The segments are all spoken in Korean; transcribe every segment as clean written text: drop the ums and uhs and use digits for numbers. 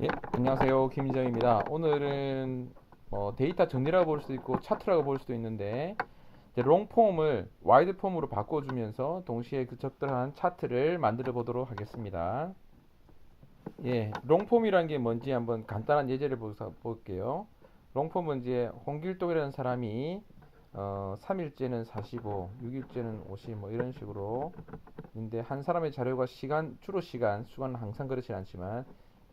예, 안녕하세요. 김희정입니다. 오늘은 데이터 정리라고 볼 수도 있고 차트라고 볼 수도 있는데 이제 롱폼을 와이드폼으로 바꿔주면서 동시에 그 적절한 차트를 만들어 보도록 하겠습니다. 예, 롱폼이란 게 뭔지 한번 간단한 예제를 볼게요. 롱폼은 이제 홍길동이라는 사람이 3일째는 45, 6일째는 50 뭐 이런 식으로 인데 한 사람의 자료가 주로 수간은 항상 그렇진 않지만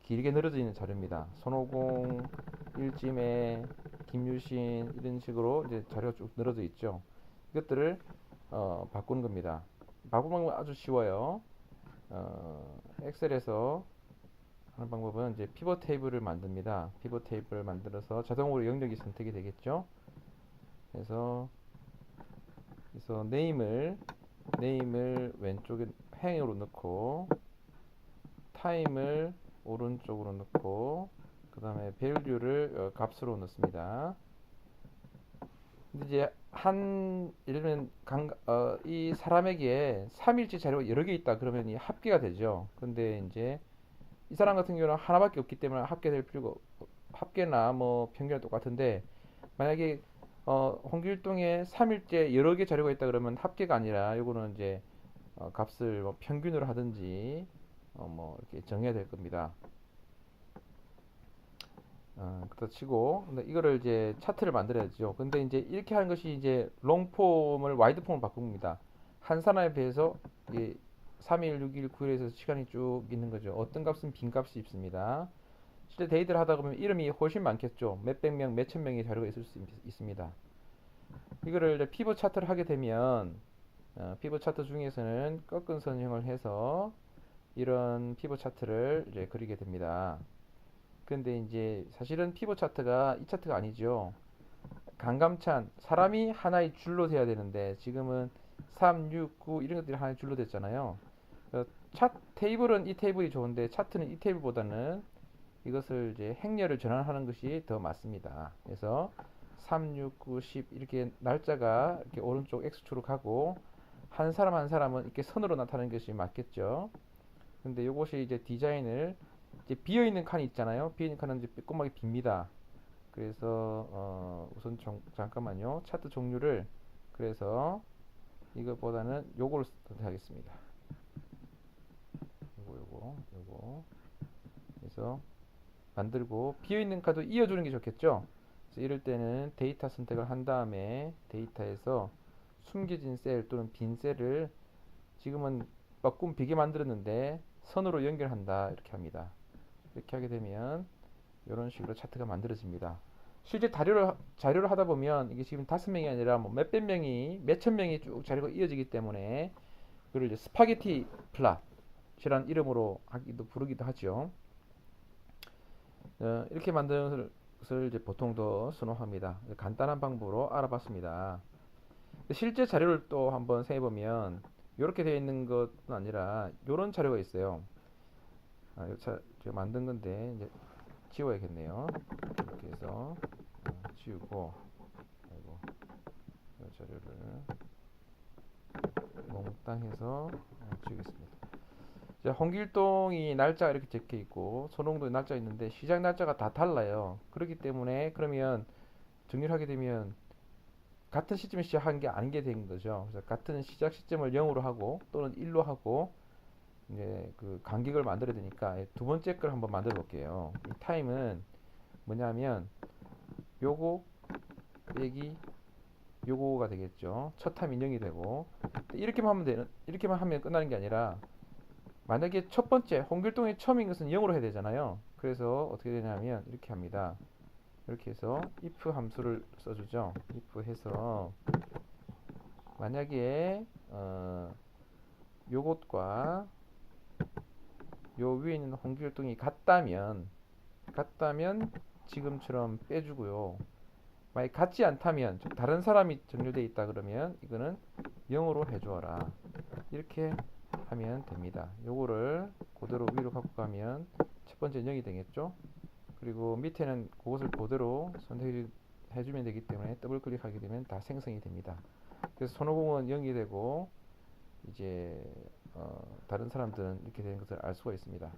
길게 늘어져 있는 자료입니다. 손오공, 일찜에, 김유신 이런 식으로 이제 자료가 쭉 늘어져 있죠. 이것들을 바꾸는 겁니다. 바꾸는 건 아주 쉬워요. 엑셀에서 하는 방법은 이제 피벗 테이블을 만듭니다. 피벗 테이블을 만들어서 자동으로 영역이 선택이 되겠죠. 그래서 네임을 왼쪽에 행으로 넣고 타임을 오른쪽으로 넣고 그 다음에 value를 값으로 넣습니다. 근데 이제 예를 들면 이 사람에게 3일치 자료가 여러 개 있다 그러면 이 합계가 되죠. 근데 이제 이 사람 같은 경우는 하나밖에 없기 때문에 합계될 필요가 합계나 뭐 평균이 똑같은데 만약에 홍길동에 3일째 여러 개 자료가 있다 그러면 합계가 아니라 요거는 이제 값을 뭐 평균으로 하든지 뭐 이렇게 정해야 될 겁니다. 그렇다 치고 근데 이거를 이제 차트를 만들어야죠. 근데 이제 이렇게 하는 것이 이제 롱폼을 와이드폼으로 바꿉니다. 한 사람에 비해서 이게 3일, 6일, 9일에서 시간이 쭉 있는 거죠. 어떤 값은 빈 값이 있습니다. 실제 데이트를 하다 보면 이름이 훨씬 많겠죠. 몇백 명, 몇천 명의 자료가 있을 수 있습니다. 이거를 이제 피벗 차트를 하게 되면 피벗 차트 중에서는 꺾은 선형을 해서 이런 피벗 차트를 이제 그리게 됩니다. 근데 이제 사실은 피벗 차트가 이 차트가 아니죠. 강감찬 사람이 하나의 줄로 돼야 되는데 지금은 3, 6, 9 이런 것들이 하나의 줄로 됐잖아요. 테이블은 이 테이블이 좋은데 차트는 이 테이블보다는 이것을 이제 행렬을 전환하는 것이 더 맞습니다. 그래서 3, 6, 9, 10 이렇게 날짜가 이렇게 오른쪽 X축으로 가고 한 사람 한 사람은 이렇게 선으로 나타나는 것이 맞겠죠. 근데 이것이 이제 디자인을 이제 비어 있는 칸이 있잖아요. 비어 있는 칸은 이제 빼꼼하게 빕니다. 그래서 우선 잠깐만요. 차트 종류를 그래서 이것보다는 요거를 선택하겠습니다. 요거 그래서 만들고 비어 있는 칸도 이어주는 게 좋겠죠. 그래서 이럴 때는 데이터 선택을 한 다음에 데이터에서 숨겨진 셀 또는 빈 셀을 지금은 조금 비게 만들었는데 선으로 연결한다 이렇게 합니다. 이렇게 하게 되면 이런 식으로 차트가 만들어집니다. 실제 자료를 하다 보면 이게 지금 5명이 아니라 뭐 몇백 명이 몇천 명이 쭉 자료가 이어지기 때문에 그걸 이제 스파게티 플랫이라는 이름으로 부르기도 하죠. 이렇게 만드는 것을 이제 보통 더 선호합니다. 간단한 방법으로 알아봤습니다. 실제 자료를 또 한번 세보면 이렇게 되어 있는 것은 아니라 이런 자료가 있어요. 제가 만든 건데 이제 지워야겠네요. 이렇게 해서 지우고 아이고, 이 자료를 몽땅 해서 지우겠습니다. 자, 홍길동이 날짜가 이렇게 적혀 있고 손홍도 날짜가 있는데 시작 날짜가 다 달라요. 그렇기 때문에 그러면 정리를 하게 되면 같은 시점에 시작한 게 아닌 게 된 거죠. 그래서 같은 시작 시점을 0으로 하고 또는 1로 하고 이제 그 간격을 만들어야 되니까 두 번째 걸 한번 만들어 볼게요. 이 타임은 뭐냐면 요거 빼기 요거가 되겠죠. 첫 타임이 0이 되고 이렇게만 하면 끝나는 게 아니라 만약에 첫 번째 홍길동이 처음인 것은 0으로 해야 되잖아요. 그래서 어떻게 되냐면 이렇게 합니다. 이렇게 해서 if 함수를 써주죠. if 해서 만약에 요것과 요 위에 있는 홍길동이 같다면 지금처럼 빼주고요. 만약 같지 않다면 다른 사람이 정렬되어 있다 그러면 이거는 0으로 해주어라. 이렇게 하면 됩니다. 요거를 그대로 위로 갖고 가면 첫 번째 0이 되겠죠. 그리고 밑에는 그것을 그대로 선택해주면 되기 때문에 더블 클릭하게 되면 다 생성이 됩니다. 그래서 손오공은 0이 되고 이제 다른 사람들은 이렇게 되는 것을 알 수가 있습니다.